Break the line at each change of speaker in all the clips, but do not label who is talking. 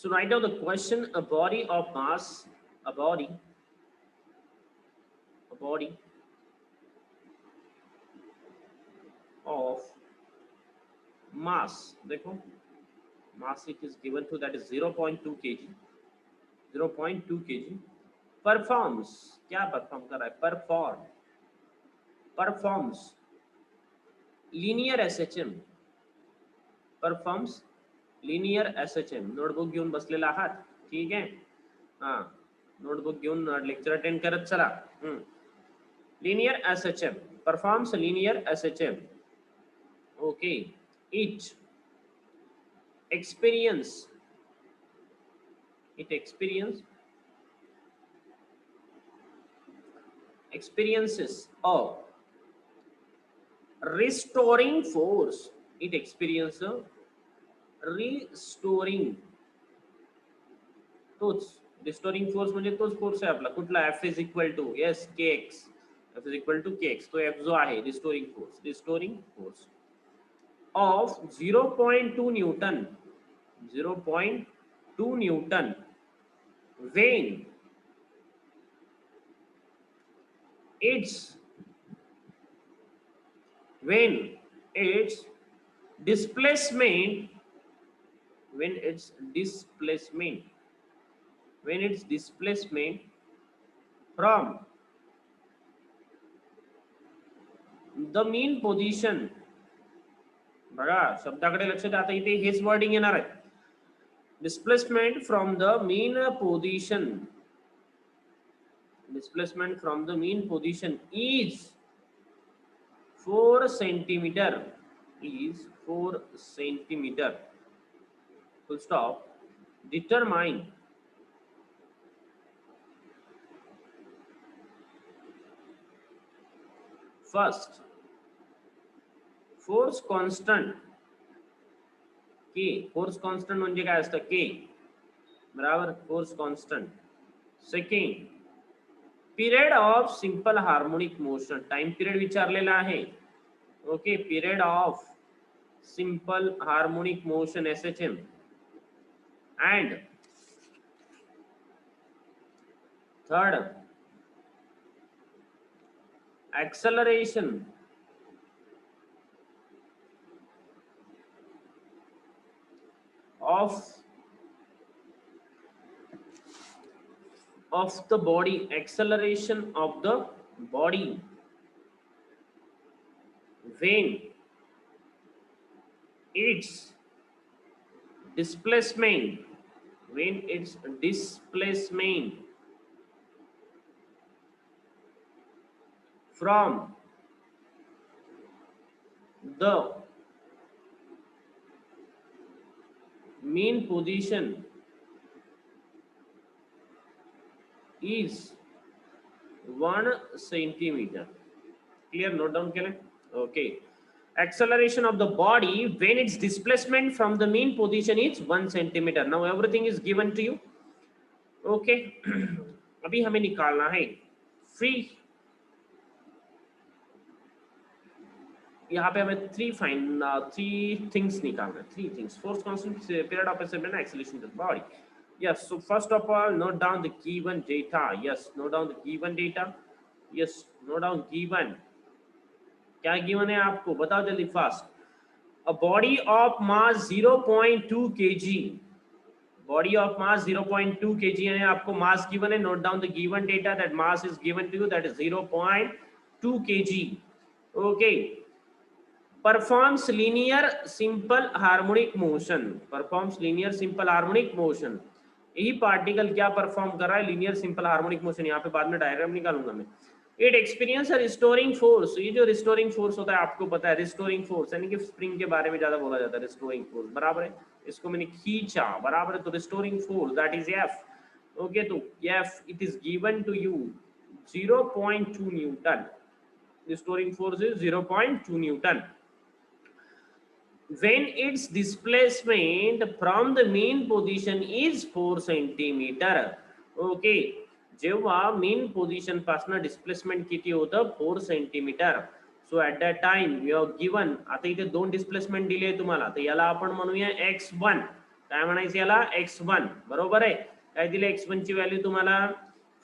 So write down the question: a body of mass, a body, a body of mass. देखो mass it is given to, that is 0.2 kg, 0.2 kg, performs, क्या perform कर रहा है, performs linear SHM, performs linear SHM. Notebook घेऊन बसलेला आहात, ठीक आहे, हा नोटबुक घेऊन लेक्चर अटेंड करत चला. linear SHM, performs linear SHM. okay, it experience, it experiences of restoring force, it experience a restoring, तोच रिस्टोरिंग फोर्स म्हणजे तोच फोर्स आहे आपला, कुठला, F is equal to yes kx, F is equal to kx, तो F जो आहे restoring force of 0.2 newton, 0.2 newton when its displacement, when its displacement from the mean position. बघा शब्दाकडे लक्ष द्या, आता इथे हेच वर्डिंग येणार आहे. displacement from the mean position, displacement from the mean position is 4 centimeter, is 4 centimeter, full stop. Determine first force constant K, force constant म्हणजे काय असतं, K बराबर force constant. Second period of simple harmonic motion, time period विचारलेला आहे. Okay, period of simple harmonic motion SHM. and third acceleration of the body, acceleration of the body when its displacement, from the mean position is 1 centimeter. Clear? Note down केलं. Okay. Acceleration of the body when its displacement from the mean position is 1 centimeter. Now everything is given to you. Okay. अभी हमें निकालना है free, यहाँ पे हमें three things निकालना है, 3 things. Force constant, period of acceleration, acceleration of the body. Yes, so first of all, note down the given data. Yes, note down the given data. Yes, note down given. क्या given है आपको, बताओ जल्दी fast. A body of mass 0.2 kg. Body of mass 0.2 kg है, आपको mass given है. Note down the given data, that mass is given to you, that is 0.2 kg. Okay. Performs linear simple harmonic motion. Performs linear simple harmonic motion. यही particle क्या perform कर रहा है, linear simple harmonic motion. यहाँ पे बाद में diagram निकालूंगा मैं. It experience restoring force. ये जो रिस्टोरिंग फोर्स होता है आपको पता है, रिस्टोरिंग फोर्स यानी कि स्प्रिंग के बारे में ज्यादा बोला जाता है. रिस्टोरिंग फोर्स बराबर है, इसको मैंने खींचा बराबर है, तो restoring force that is F. Okay, तो F it is given to you 0.2 newton. Restoring force is 0.2 newton when its displacement from the mean position is 4 centimeter. okay, जेव्हा mean position पासून डिस्प्लेसमेंट किती होतं, 4 centimetre. So at that time you have given, आता इथे 2 displacement दिले तुम्हाला, तर याला आपण म्हणूया x1. काय म्हणायचं याला x1 बरोबर आहे. काय दिले x1 ची व्हॅल्यू तुम्हाला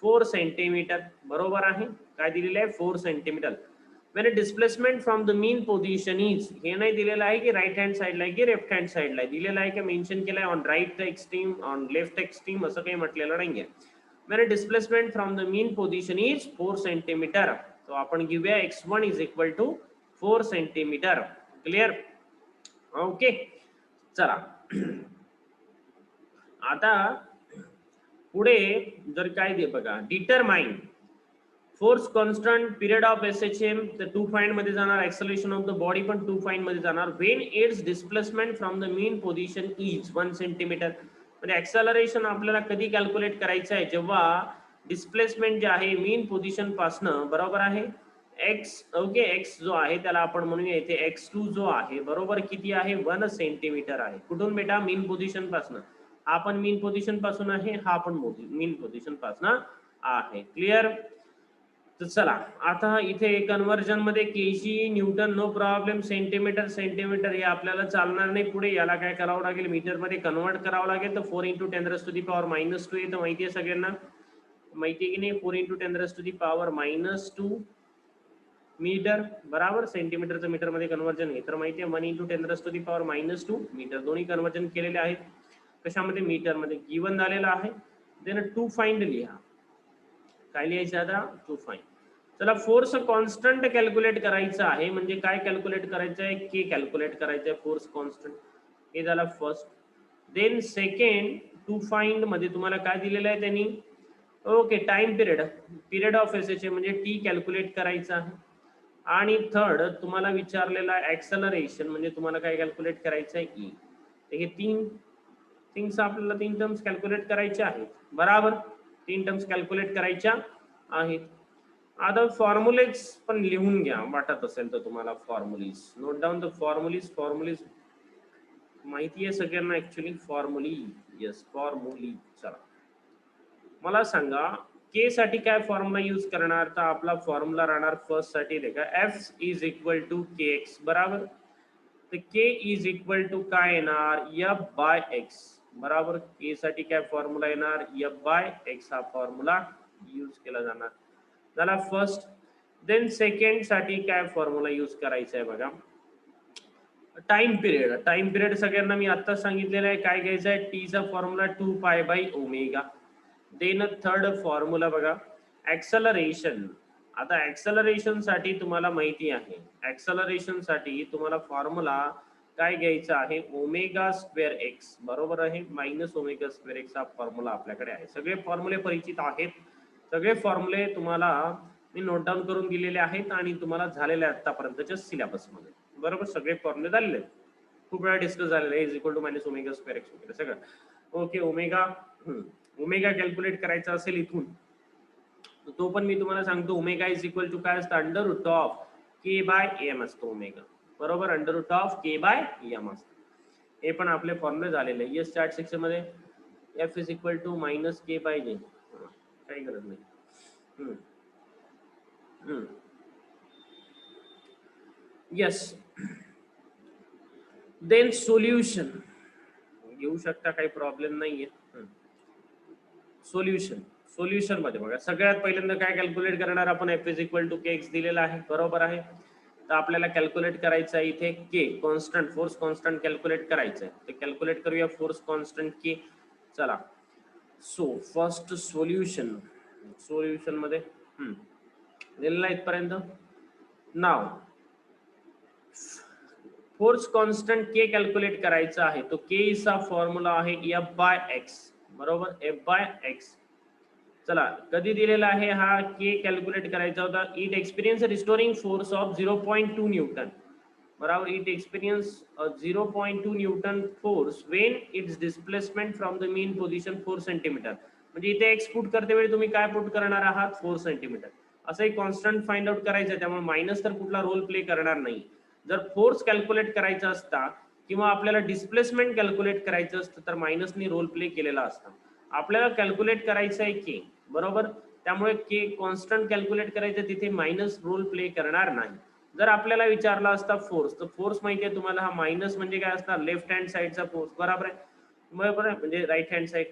4 सेंटीमीटर बरोबर आहे. काय दिलेलं आहे 4 centimetre. when a displacement from the mean position is हे नाही दिलेलं आहे की राईट हँड साइडला आहे की लेफ्ट हँड साइडला आहे, दिलेलं आहे की मेन्शन केलं आहे on right extreme on left extreme असं काही म्हटलेलं नाहीये. when a displacement from the mean position is 4 centimetre, तो आपण घेऊया x1 is equal to 4 centimetre. Clear? Okay चला आता पुढे जर काय दे बघा, determine force constant period of SHM, तर टू फाइंड मध्ये जाणार, एक्सेलरेशन ऑफ द बॉडी पण टू फाइंड मध्ये जाणार. When its displacement from the mean position is 1 centimetre, म्हणजे एक्सेलरेशन आपल्याला कधी कॅल्क्युलेट करायचं आहे, जेव्हा डिस्प्लेसमेंट जे आहे मीन पोझिशन पासनं बरोबर आहे एक्स, ओके एक्स जो आहे त्याला आपण म्हणूया इथे x2 जो आहे बरोबर किती आहे 1 सेंटीमीटर आहे. कुठून बेटा? मीन पोझिशन पासनं. हा पण मीन पोझिशन पासून आहे, हा पण मीन पोझिशन पासनं आहे. क्लिअर? तर चला आता इथे कन्वर्जन मध्ये KG newton no problem, centimetre centimetre हे आपल्याला चालणार नाही. पुढे याला काय करावं लागेल, मीटर मध्ये कन्वर्ट करावं लागेल. तर 4 × 10⁻² येतं, माहिती आहे सगळ्यांना, माहिती आहे की नाही? 4 × 10⁻² मीटर बराबर, सेंटीमीटरचं मीटर मध्ये कन्वर्जन हे तर माहिती आहे. 1 × 10⁻² मीटर, दोन्ही कन्वर्जन केलेले आहेत. कशामध्ये? मीटर मध्ये. गिवन झालेला आहे. देन टू फाइंड लिहा. काय लिहायचं आता? To find. चला फोर्स कॉन्स्टंट कॅल्क्युलेट करायचं आहे, म्हणजे काय कॅल्क्युलेट करायचं आहे? के कॅल्क्युलेट करायचं आहे, फोर्स कॉन्स्टंट. हे झाला first. Then second to find मध्ये तुम्हाला काय दिलेलं आहे त्यांनी? Okay time period, period of SHM म्हणजे टी कॅल्क्युलेट करायचं आहे. आणि थर्ड तुम्हाला विचारलेला ऍक्सेलरेशन, म्हणजे तुम्हाला काय कॅल्क्युलेट करायचं आहे? ई. हे तीन थिंग्स आपल्याला, तीन टर्म्स कॅल्क्युलेट करायचे आहेत बराबर, तीन टर्म्स कॅल्क्युलेट करायच्या आहेत. आता फॉर्म्युलेज पण लिहून घ्या वाटत असेल तर तुम्हाला. फॉर्म्युलीज नोट डाऊन द फॉर्म्युलीज. फॉर्म्युलीज माहिती आहे सगळ्यांना ऍक्च्युली फॉर्म्युली. येस फॉर्म्युली. चला मला सांगा के साठी काय फॉर्म्युला यूज करणार? तर आपला फॉर्म्युला राहणार फर्स्ट साठी देखा F is equal to KX बराबर. तर K इज इक्वल टू काय येणार? F/X बराबर. के साठी काय फॉर्म्युला येणार? F/X हा फॉर्म्युला यूज केला जाणार. झाला फर्स्ट. देन सेकंड साठी काय फॉर्म्युला यूज करायचा आहे बघा? Time period. टाइम पिरियड सगळ्यांना मी आता सांगितलेलं आहे. काय घ्यायचं आहे? टी चा फॉर्म्युला 2π/ω. देन थर्ड फॉर्म्युला बघा ऍक्सेलरेशन. आता ऍक्सेलरेशन साठी तुम्हाला माहिती आहे, ऍक्सेलरेशन साठी तुम्हाला फॉर्म्युला काय घ्यायचा आहे? ω²x बरोबर आहे, -ω²x हा फॉर्म्युला आपल्याकडे आहे. सगळे फॉर्म्युले परिचित आहेत, सगळे फॉर्म्युले तुम्हाला मी नोट डाऊन करून दिलेले आहेत आणि तुम्हाला झालेले आतापर्यंतच्या सिलेबस मध्ये बरोबर. सगळे फॉर्म्युले झालेले आहेत, खूप वेळा डिस्कस झालेले आहे. इज इक्वल टू -ω² वगैरे सगळं ओके. ओमेगा कॅल्क्युलेट करायचा असेल इथून, तो पण मी तुम्हाला सांगतो. ओमेगा इज इक्वल टू काय असतं? √k/m असतो ओमेगा बरोबर. √k/m असतो. हे पण आपले फॉर्म्युले झालेले आहे. येस चार्ट सेक्शन मध्ये F is equal to -k/j काही गरज नाही. येस. देन सोल्युशन घेऊ शकता, काही प्रॉब्लेम नाहीये. सोल्युशन मध्ये बघा सगळ्यात पहिल्यांदा काय कॅल्क्युलेट करणार आपण? F is equal to KX दिलेला आहे बरोबर आहे. तर आपल्याला कॅल्क्युलेट करायचं आहे इथे के कॉन्स्टंट, फोर्स कॉन्स्टंट कॅल्क्युलेट करायचं आहे. ते कॅल्क्युलेट करूया फोर्स कॉन्स्टंट के. चला सो फर्स्ट सोल्युशन मध्ये दिलेला इथपर्यंत. नाव फोर्स कॉन्स्टंट के कॅल्क्युलेट करायचा आहे, तो के चा फॉर्म्युला आहे F/X बरोबर. F/X. चला कधी दिलेला आहे हा के कॅल्क्युलेट करायचा होता? It experience restoring force of 0.2 newton बराबर. It experience 0.2 newton force when its displacement from the mean position 4 centimetre. म्हणजे इथे एक्स पुट करते वेळी तुम्ही काय पुट करणार आहात? 4 सेंटीमीटर. असं एक कॉन्स्टंट फाइंड आउट करायचं, त्यामुळे मायनस तर कुठला रोल प्ले करणार नाही. जर फोर्स कॅल्क्युलेट करायचा असता किंवा आपल्याला डिस्प्लेसमेंट कॅल्क्युलेट करायचं असतं तर मायनसनी रोल प्ले केलेला असता. आपल्याला कॅल्क्युलेट करायचं आहे के बरोबर, त्यामुळे के कॉन्स्टंट कॅल्क्युलेट करायचं, तिथे मायनस रोल प्ले करणार नाही. जर आपल्याला विचारला असता फोर्स, तर फोर्स माहिती आहे तुम्हाला, हा मायनस म्हणजे काय असणार? लेफ्ट हँड साइडचा फोर्स बरोबर आहे. बरोबर आहे, म्हणजे राईट हँड साइड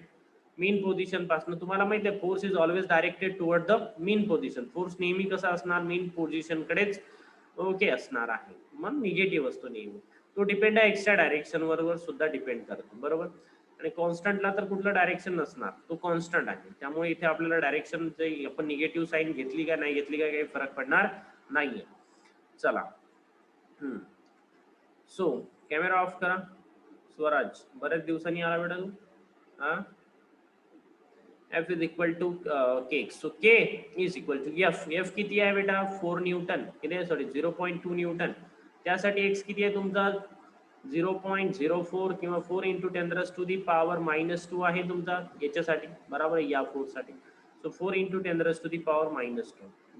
मीन पोझिशन पासून तुम्हाला माहिती आहे force is always directed toward the mean position. Force नेहमी कसा असणार मीन पोझिशन कडेच ओके असणार आहे. मग निगेटिव्ह असतो नेहमी. तो डिपेंड आहे एक्सच्या डायरेक्शन वर सुद्धा डिपेंड करतो बरोबर. आणि कॉन्स्टंटला तर कुठलं डायरेक्शन नसणार, तो कॉन्स्टंट आहे. त्यामुळे इथे आपल्याला डायरेक्शन आपण निगेटिव्ह साईन घेतली का नाही घेतली का काही फरक पडणार नाहीये. चला सो कॅमेरा ऑफ करा. स्वराज बऱ्याच दिवसांनी आला बेटा तू. हा F is equal to K. So K is equal to F. F किती आहे बेटा 4 न्यूटन किती आहे सॉरी 0.2 न्यूटन. त्यासाठी X किती आहे तुमचा 0.04 किंवा 4 इंटू 10⁻⁻² आहे तुमचा याच्यासाठी बरोबर या फोर्ससाठी. So 4 into 10⁻⁻².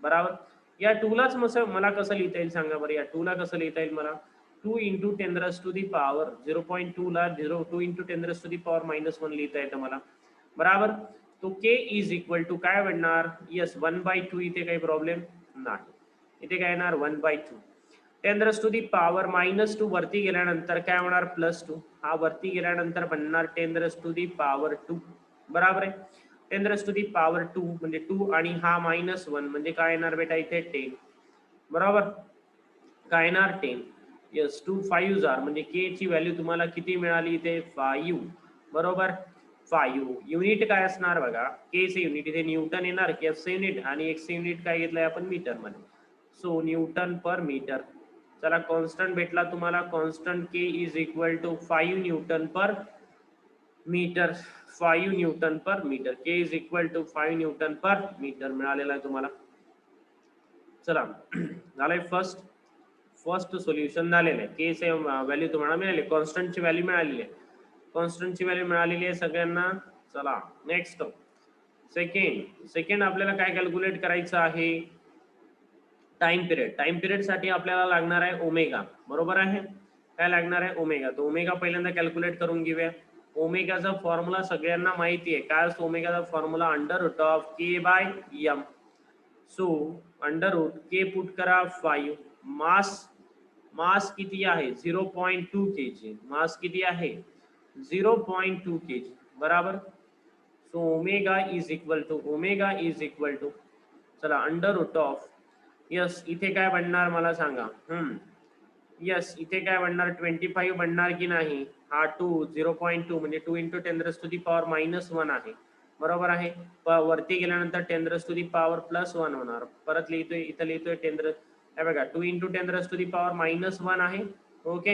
बरोबर. या 2 लाच मला कसं लिहिता येईल सांगा बरं. या 2 ला कसं लिहिता येईल मला 2 इंटू 10⁻0.2 ला 2 इंटू 10⁻⁻1 लिहिता येतं मला बरोबर. तो K इज इक्वल टू काय बनणार यस 1/2. इथे काही प्रॉब्लेम नाही. इथे काय येणार 1/2. 10⁻⁻² वरती गेल्यानंतर काय होणार +2. हा वरती गेल्यानंतर बनणार 10⁻² बरोबर आहे. 10⁻² म्हणजे 2 आणि हा -1 म्हणजे काय येणार बेटा इथे 10 बरोबर. काय येणार 10 यस 2 5 जार म्हणजे K ची व्हॅल्यू तुम्हाला किती मिळाली इथे 5 बरोबर. 5 युनिट काय असणार बघा के चे युनिट इथे न्यूटन येणार के चे युनिट आणि एक्स चे युनिट काय घेतलंय आपण मीटर मध्ये. So newton per metre. चला कॉन्स्टंट भेटला तुम्हाला constant K is equal to 5 newton per metre. 5 newton per metre. K is equal to 5 newton per metre मिळालेला आहे तुम्हाला. चला झालंय फर्स्ट सोल्युशन झालेलं आहे. के चे व्हॅल्यू तुम्हाला मिळाली कॉन्स्टंटची व्हॅल्यू मिळालेली आहे. कॉन्स्टंटची व्हॅल्यू मिळालेली आहे सगळ्यांना. चला नेक्स्ट सेकंड आपल्याला काय कॅल्क्युलेट करायचं आहे टाइम पिरियड. टाइम पिरियड साठी आपल्याला लागणार आहे ओमेगा बरोबर आहे. काय लागणार आहे ओमेगा. तो ओमेगा पहिल्यांदा कॅल्क्युलेट करून घेऊया. ओमेगाचा फॉर्म्युला सगळ्यांना माहिती आहे काय असतो ओमेगाचा formula √K/m. So √K put करा 5. मास किती आहे 0.2 kg. मास किती आहे 0.2 kg बराबर. So omega is equal to चला √, यस इथे काय बनणार मला सांगा. यस इथे काय बनणार 25 बनणार की नाही. हा 0.2 म्हणजे 2 इंटू 10⁻⁻1 आहे बरोबर आहे. वरती गेल्यानंतर 10⁻1 होणार. परत लिहितोय इथं लिहितोय 10 हे बघा 2 इंटू 10⁻⁻1 आहे ओके.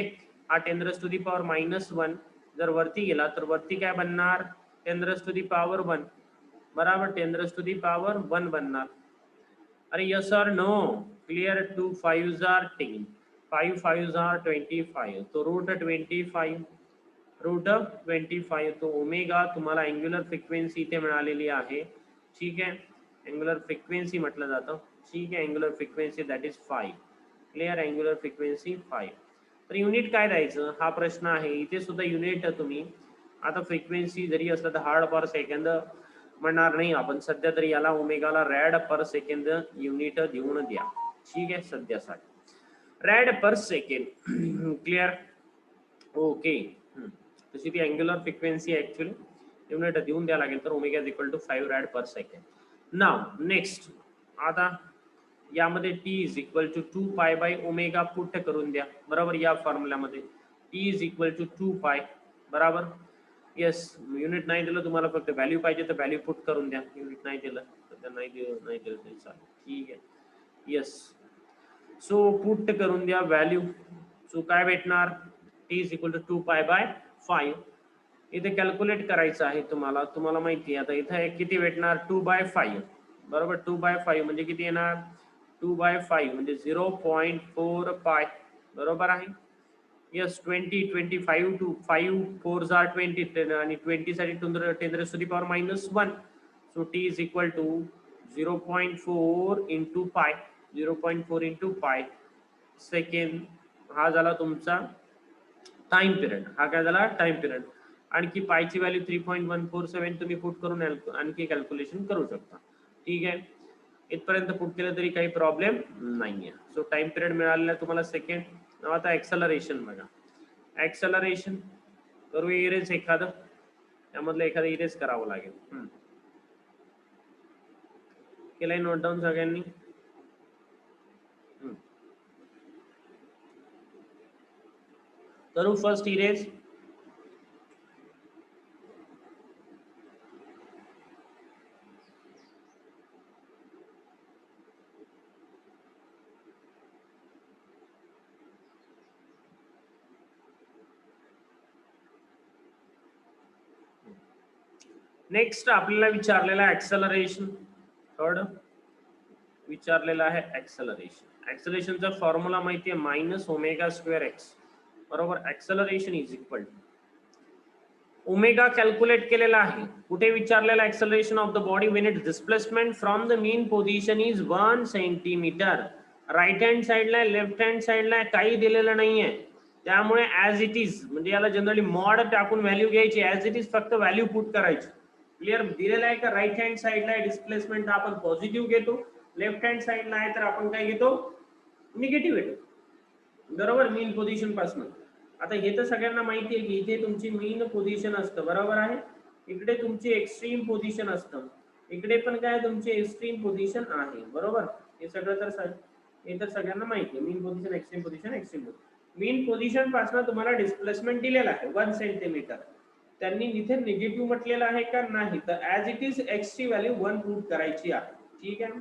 हा 10⁻⁻1 जर वरती गेला तर वरती काय बनणार 10⁻1 बराबर 10⁻1 बनणार. अरे यस और no clear. 2 5s are 10 5 5s are 25 तो √25 तो ओमेगा तुम्हाला अँग्युलर फ्रिक्वेन्सी इथे मिळालेली आहे ठीक आहे. अँग्युलर फ्रिक्वेन्सी म्हटलं जातं ठीक आहे. Angular frequency that is 5 clear. Angular frequency 5. तर युनिट काय द्यायचं हा प्रश्न आहे. इथे सुद्धा युनिट तुम्ही आता फ्रिक्वेन्सी जरी असलं तर हार्ड पर सेकंद म्हणणार नाही आपण सध्या तरी याला ओमेगाला रॅड पर सेकंद युनिट देऊन द्या ठीक आहे सध्यासाठी. RAD per second clear okay. तशी ती अँग्युलर फ्रिक्वेन्सी ऍक्च्युअली युनिट देऊन द्या लागेल तर omega is equal to 5 rad per second. Now next आता यामध्ये टी इज इक्वल टू 2π/ओमेगा पुट करून द्या बरोबर. या फॉर्म्युल्यामध्ये टी इज इक्वल टू 2π बराबर. यस युनिट नाही दिलं तुम्हाला फक्त व्हॅल्यू पाहिजे तर व्हॅल्यू पुट करून द्या. युनिट नाही दिलं तर नाही दिलं तरी चालेल ठीक आहे. यस सो पुट करून द्या व्हॅल्यू. सो काय भेटणार टी इज इक्वल टू 2π/5. इथे कॅल्क्युलेट करायचं आहे तुम्हाला माहिती आहे. आता इथे किती भेटणार 2/5 बरोबर. 2/5 म्हणजे किती येणार 2/5 म्हणजे 0.4π बरोबर आहे. यस 25 टू 5 4s are 20 आणि 20 साठी 10⁻⁻1. So T is equal to 0.4 into pi 0.4 into पाय सेकंड. हा झाला तुमचा टाइम पिरियड. हा काय झाला टाइम पिरियड. आणखी पायची व्हॅल्यू 3.147 तुम्ही पुट करून आणखी कॅल्क्युलेशन करू शकता ठीक आहे. इथपर्यंत पुट केलं तरी काही प्रॉब्लेम नाहीये. सो टाइम पिरियड मिळालेला तुम्हाला सेकंड. आता ऍक्सलरेशन बघा. ऍक्सलरेशन करू इरेज एखादं त्यामधलं एखादं इरेज करावं लागेल. केलंय नोट डाऊन सगळ्यांनी? करू फर्स्ट इरेज. नेक्स्ट आपल्याला विचारलेला आहे ऍक्सेलरेशन. थर्ड विचारलेला आहे ऍक्सेलरेशन. ऍक्सेलरेशनचा फॉर्म्युला माहिती आहे, मायनस ओमेगा स्क्वेअर एक्स बरोबर. Acceleration is equal to omega calculate केलेला आहे. कुठे विचारलेला acceleration of the body when it displacement from the mean position is 1 centimetre. Right hand साइडला लेफ्ट हँड साइडला काही दिलेलं नाहीये, त्यामुळे ऍज इट इज म्हणजे याला जनरली मॉड टाकून व्हॅल्यू घ्यायची, ऍज इट इज फक्त व्हॅल्यू पुट करायची. क्लिअर. दिलेला आहे का राईट हँड साइडला डिस्प्लेसमेंट आपण पॉझिटिव्ह घेतो, लेफ्ट हँड साइडला आहे तर आपण काय घेतो, निगेटिव्ह घेतो बरोबर, मीन पोझिशन पासून. आता हे तर सगळ्यांना माहिती आहे की इथे तुमची मीन पोझिशन असतं बरोबर आहे, इकडे तुमची एक्स्ट्रीम पोझिशन असतं, इकडे पण काय तुमची एक्स्ट्रीम पोझिशन आहे बरोबर. हे सगळं तर हे तर सगळ्यांना माहिती आहे, mean position extreme position extreme position. Mean position पासून तुम्हाला डिस्प्लेसमेंट दिलेला आहे 1 सेंटीमीटर. त्यांनी इथे निगेटिव्ह म्हटलेलं आहे का नाही, तर ऍज इट इज एक्स ची व्हॅल्यू 1 पुट करायची आहे. ठीक आहे,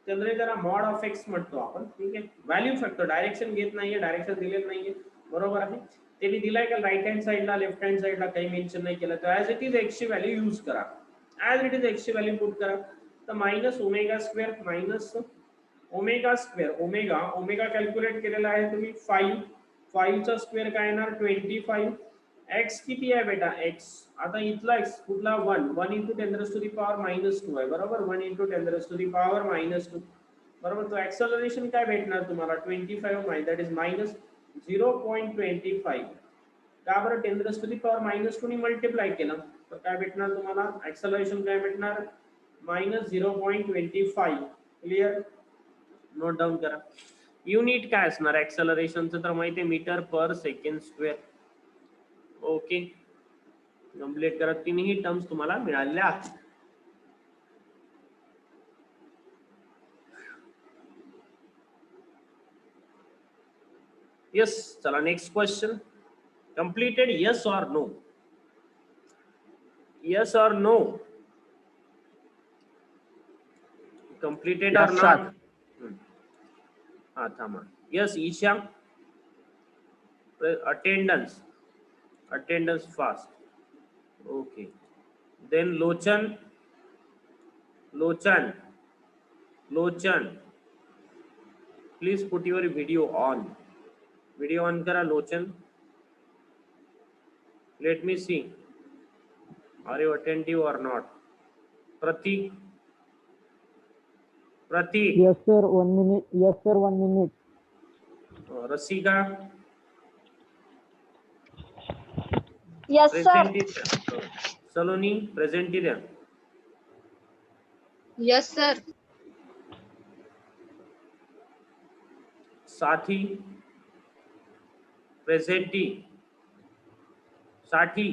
जनरली जरा मॉड ऑफ एक्स म्हणतो आपण. ठीक आहे, व्हॅल्यू फक्त डायरेक्शन घेत नाहीये, डायरेक्शन दिलेलं नाहीये बरोबर आहे. त्यांनी दिलाय का राईट हँड साइडला लेफ्ट हँड साइडला काही मेन्शन नाही केलं, तर ऍज इट इज एक्स ची व्हॅल्यू यूज करा. ऍज इट इज एक्स ची व्हॅल्यू पुट करा. तर minus omega square minus omega square, omega calculate केलेला आहे तुम्ही 5 चा स्क्वेअर काय येणार 25. एक्स किती आहे बेटा एक्स, आता इथला एक्स कुठला 1 इंटू 10⁻⁻² आहे बरोबर, 1 इंटू 10⁻⁻² बरोबर. तो ऍक्सेलरेशन काय भेटणार तुम्हाला 25 दॅट इज मायनस 0.25. का बरं 10⁻⁻² ने मल्टिप्लाय केलं तर काय भेटणार तुम्हाला ऍक्सेलरेशन काय भेटणार मायनस 0.25. क्लिअर. नोट डाऊन करा. युनिट काय असणार ऍक्सेलरेशनचं तर माहिती आहे metre per second square. Okay, complete करा. तीनही टर्म्स तुम्हाला मिळालेल्या आहेत. यस, चला नेक्स्ट क्वेश्चन. कंप्लीटेड यस और नो, यस और नो, कंप्लीटेड और नॉट. हाँ थांबा. Yes Isha, attendance, attendance fast. Okay, then Lochan, Lochan, Lochan, please put your video on. Video on करा Lochan. Let me see are you attentive और not. Pratik, Pratik.
Yes sir 1 minute. Yes sir 1 minute.
Rasika,
yes sir.
Saloni presenty द्या.
Yes sir.
साथी presenty, साठी.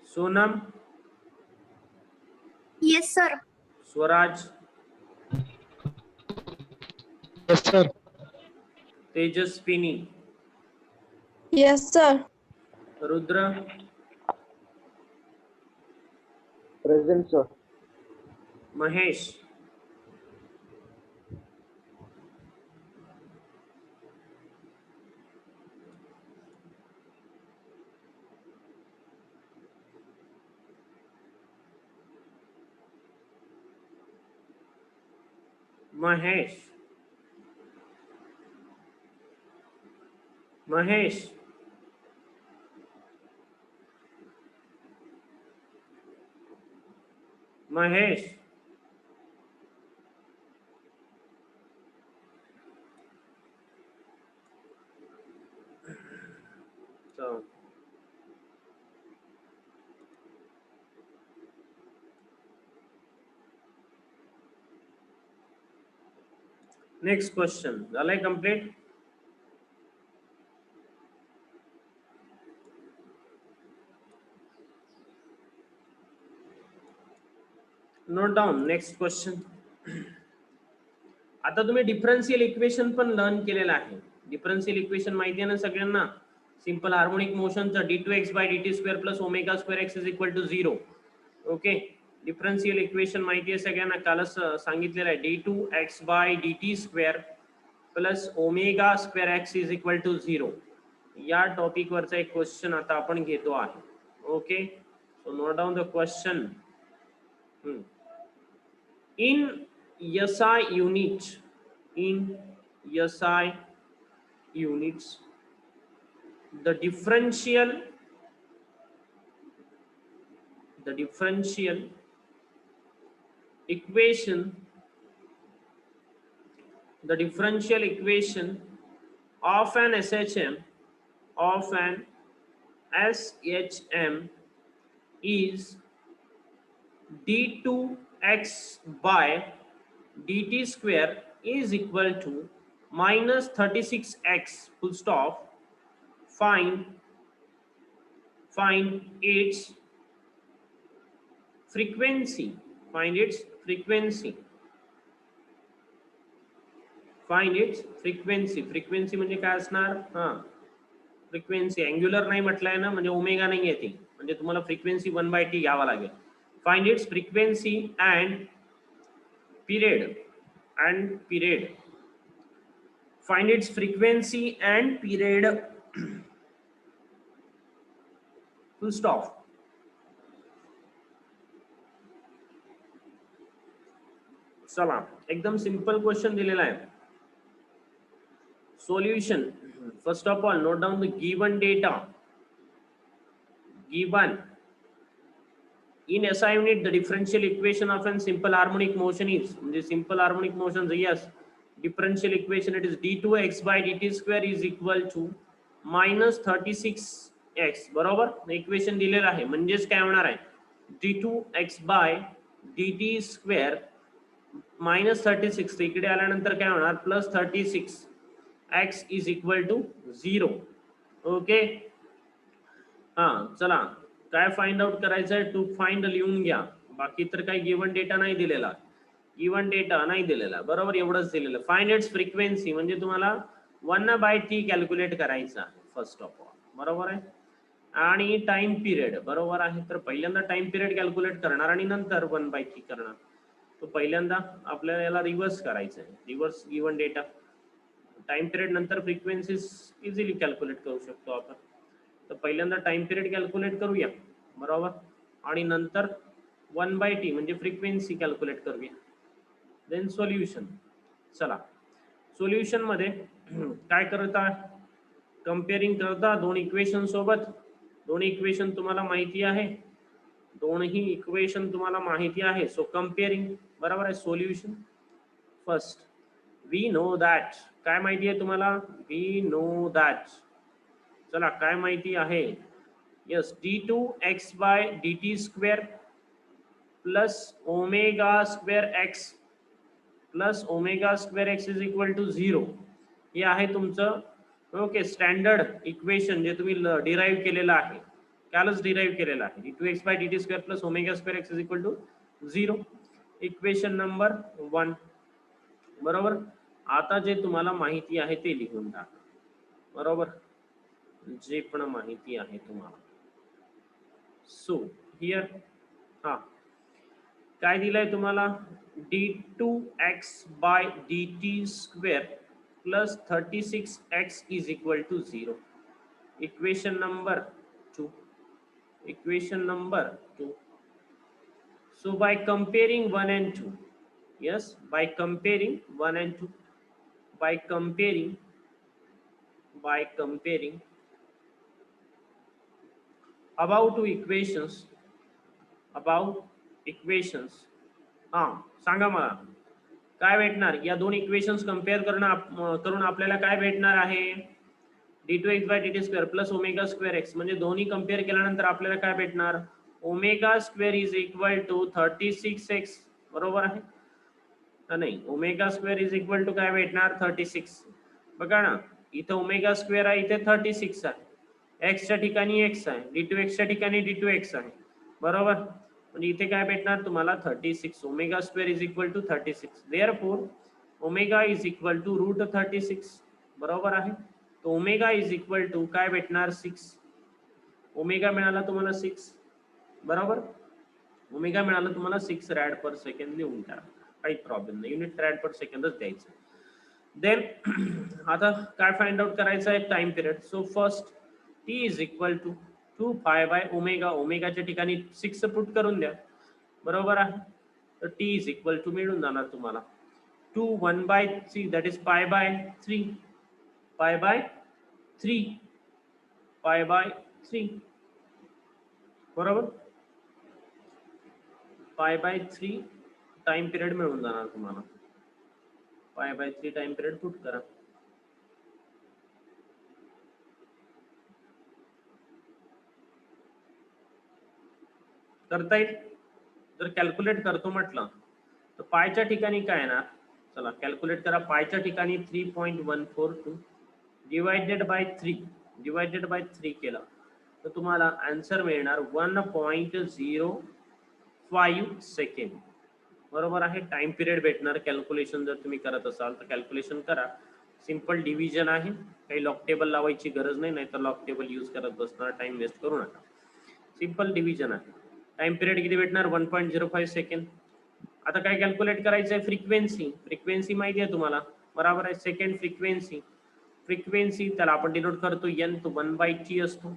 Sonam,
yes sir.
Swaraj,
yes sir.
Tejaswini,
yes sir.
Rudra,
present sir.
Mahesh, Mahesh, Mahesh, Mahesh. So next question झालंय complete. Note down next question. आता तुम्ही differential equation पण learn केलेलं आहे. Differential equation माहिती आहे ना सगळ्यांना. सिंपल हार्मोनिक मोशनचं d2x by dt square plus omega square x is equal to 0. Okay, differential equation माहिती आहे सगळ्यांना, कालच सांगितलेलं आहे. d2x by dt square plus omega square x is equal to 0. या टॉपिक वरचा एक क्वेश्चन आता आपण घेतो आहे. Okay, so note down the question. In SI units, the differential equation of an SHM is d2x by dt square is equal to minus 36x full stop. Find its frequency. Find its frequency म्हणजे काय असणार? Frequency angular नाही म्हटलंय ना, म्हणजे omega नाही येते, म्हणजे तुम्हाला फ्रिक्वेन्सी 1/t घ्यावा लागेल. Find its frequency and period. Find its frequency and period. Full stop. चला, एकदम सिंपल क्वेश्चन दिलेला आहे. Solution. First of all, note down the given data. Given in SI unit, the differential equation of a simple harmonic motion is, the simple harmonic motion, yes, differential equation, it is d2x by dt square is equal to minus 36x. बरोबर, equation दिलेलं आहे, म्हणजेच काय होणार आहे, d2x by dt square minus 36, इकडे आल्यानंतर काय होणार, plus 36x is equal to 0. Okay, चला, काय फाइंड आउट करायचं आहे, टू फाइंड लिहून घ्या. बाकी तर काही गिवन डेटा नाही दिलेला, बरोबर, एवढंच दिलेलं. फाइंड इट्स फ्रिक्वेन्सी म्हणजे तुम्हाला 1/t कॅल्क्युलेट करायचं आहे फर्स्ट ऑफ ऑल, बरोबर आहे. आणि टाइम पिरियड, बरोबर आहे. तर पहिल्यांदा टाइम पिरियड कॅल्क्युलेट करणार आणि नंतर 1/t करणार. तो पहिल्यांदा आपल्याला याला रिव्हर्स करायचं आहे, reverse given data. Time period नंतर फ्रिक्वेन्सीज इझिली कॅल्क्युलेट करू शकतो आपण. तर पहिल्यांदा टाइम पिरियड कॅल्क्युलेट करूया, बरोबर, आणि नंतर 1/t म्हणजे फ्रिक्वेन्सी कॅल्क्युलेट करूया. Then solution. चला, सोल्युशन मध्ये काय करता, कंपेअरिंग करता दोन इक्वेशन सोबत. दोन्ही इक्वेशन तुम्हाला माहिती आहे, सो कंपेअरिंग, बरोबर आहे. Solution first, we know that, काय माहिती आहे तुम्हाला, वी नो दॅट. चला, काय माहिती आहे, yes, d2x by dt square plus omega square x plus omega square x is equal to 0. हे आहे तुमचं, ओके, स्टँडर्ड इक्वेशन जे तुम्ही डिराइव्ह केलेलं आहे, कालच डिराइव्ह केलेलं आहे. d2x by dt square plus omega square x is equal to 0. Equation number 1, बरोबर. आता जे तुम्हाला माहिती आहे ते लिहून टाका, बरोबर, जे पण माहिती आहे तुम्हाला. सो हियर काय दिलंय तुम्हाला, d2x by dt square plus 36x is equal to 0. Equation number 2. So by comparing 1 and 2, yes, by comparing about two equations, सांगा मला काय भेटणार. या दोन इक्वेशन्स कंपेअर करून आपल्याला काय भेटणार आहे, d2x by dt square plus omega square x, म्हणजे दोन्ही कंपेअर केल्यानंतर आपल्याला काय भेटणार, omega square is equal to 36x, बरोबर आहे का नाही. Omega square is equal to काय भेटणार, 36. बघा ना, इथं ओमेगा स्क्वेअर आहे, इथे 36 आहे, x च्या ठिकाणी x आहे, d2x च्या ठिकाणी d2x आहे, बरोबर. म्हणजे इथे काय भेटणार तुम्हाला 36 omega square is equal to 36 therefore omega is equal to root 36 बरोबर आहे. तो ओमेगा इज इक्वल टू काय भेटणार 6 ओमेगा मिळाला तुम्हाला 6 बरोबर. ओमेगा मिळाला तुम्हाला 6 रॅड पर सेकंड लिहून द्या काही प्रॉब्लेम नाही युनिट रॅड पर सेकंडच द्यायचं. देन आता काय फाइंड आउट करायचं आहे time period. So first T is equal to 2 pi by omega ओमेगाच्या ठिकाणी 6 पुट करून द्या बरोबर आहे. तर टी इज इक्वल टू मिळून जाणार तुम्हाला 2 1/3 that is pi by 3 pi by 3 pi by 3 बरोबर. पाय बाय 3 टाइम पिरियड मिळून जाणार तुम्हाला. Pi by 3 time period put करा. करता येईल. जर कॅल्क्युलेट करतो म्हटलं तर पायच्या ठिकाणी काय येणार चला कॅल्क्युलेट करा. पायच्या ठिकाणी 3.142 डिवायडेड बाय 3 केला तर तुम्हाला आन्सर मिळणार 1.05 सेकंड बरोबर आहे. टाइम पिरियड भेटणार. कॅल्क्युलेशन जर तुम्ही करत असाल तर कॅल्क्युलेशन करा. सिंपल डिव्हिजन आहे. काही लॉक टेबल लावायची गरज नाही नाहीतर लॉक टेबल यूज करत बसणार टाइम वेस्ट करू नका. सिंपल डिव्हिजन आहे. टाइम पिरियड किती भेटणार 1.05 सेकंड. आता काय कॅल्क्युलेट करायचं आहे फ्रिक्वेन्सी माहिती आहे तुम्हाला बरोबर आहे. सेकंड फ्रिक्वेन्सी त्याला आपण डिनोट करतो n तो 1/t असतो.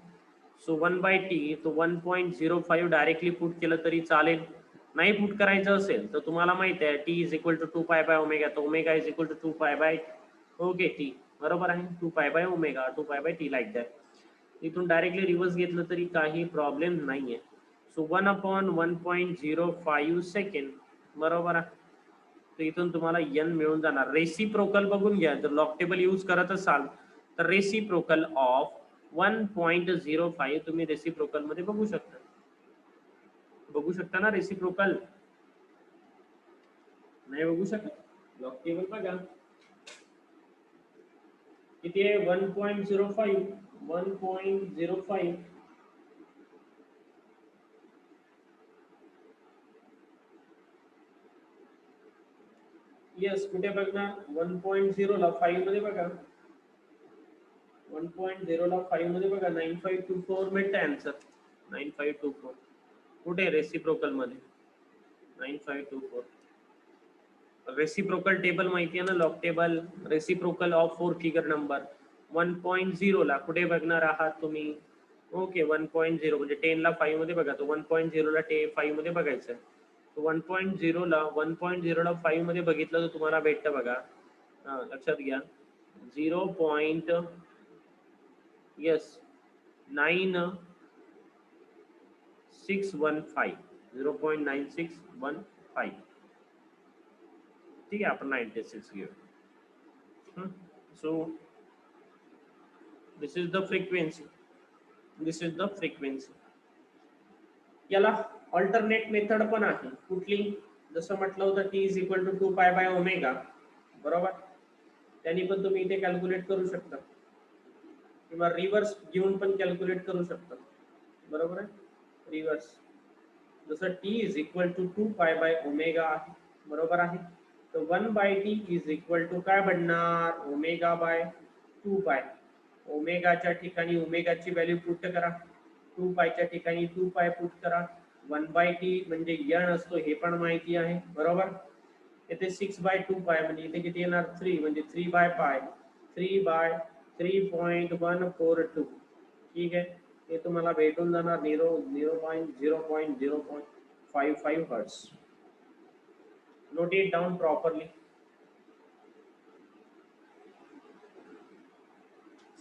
सो 1/t तो 1.05 डायरेक्टली पुट केलं तरी चालेल. नाही पुट करायचं असेल तर तुम्हाला माहिती आहे t is equal to 2 pi by omega. तर omega is equal to 2 pi bye okay T बरोबर आहे. 2 pi by omega 2 pi bye T like that. इथून डायरेक्टली रिव्हर्स घेतलं तरी काही प्रॉब्लेम नाहीये. सो 1/1.05 सेकंड बरोबर आहे. तर इथून तुम्हाला n मिळून जाणार. रेसिप्रोकल बघून घ्या. जर लॉक टेबल यूज करत असाल तर रेसिप्रोकल ऑफ 1.05 तुम्ही रेसिप्रोकल मध्ये बघू शकता ना. रेसिप्रोकल नाही बघू शकत. लॉक टेबल बघा किती आहे 1.05 यस कुठे बघणार 1.0 ला 5 मध्ये बघा 1.0 ला 5 मध्ये बघा 9524 भेटतं आन्सर. 9524 कुठे रेसिप्रोकल मध्ये 9524. रेसिप्रोकल टेबल माहिती आहे ना log table. Reciprocal of 4 figure number 1.0 ला कुठे बघणार आहात तुम्ही ओके 1.0 म्हणजे 10 ला 5 मध्ये बघा. तो 1.0 ला 5 मध्ये बघायचं आहे. 1.0 ला 5 मध्ये बघितलं तर तुम्हाला भेटतं बघा. लक्षात घ्या 0. यस 9615 0.9615 ठीक आहे. आपण 96 घेऊ. So this is the frequency. याला अल्टरनेट मेथड पण आहे. कुठली जसं म्हटलं होतं t is equal to 2 pi by omega बरोबर. त्यांनी पण तुम्ही इथे कॅल्क्युलेट करू शकता किंवा रिव्हर्स घेऊन पण कॅल्क्युलेट करू शकता बरोबर आहे. रिव्हर्स जसं t is equal to 2 pi by omega आहे बरोबर आहे. तर 1/t इज इक्वल टू काय बनणार ओमेगा बाय 2 पाय. ओमेगाच्या ठिकाणी ओमेगाची व्हॅल्यू पुट करा. 2 पायच्या ठिकाणी 2 पाय पुट करा. 1/t म्हणजे n असतो हे पण माहिती आहे बरोबर. इथे 6/2 पाय म्हणजे इथे किती येणार 3 म्हणजे 3 पाय 3/3.142 ठीक आहे. हे तुम्हाला भेटून जाणार 0.0.55 hertz. Note it down properly.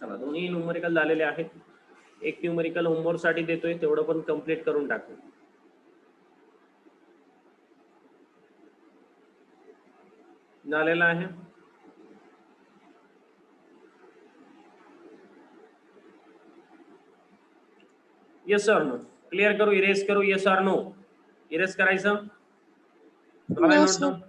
चला दोन्ही न्यूमेरिकल झालेले आहेत. एक न्यूमेरिकल होमवर्क साठी देतोय तेवढं पण कंप्लीट करून टाकू. झालेला आहे. येस और नो क्लियर करू इरेज करू येस और नो. इरेज करायचं
No, sir.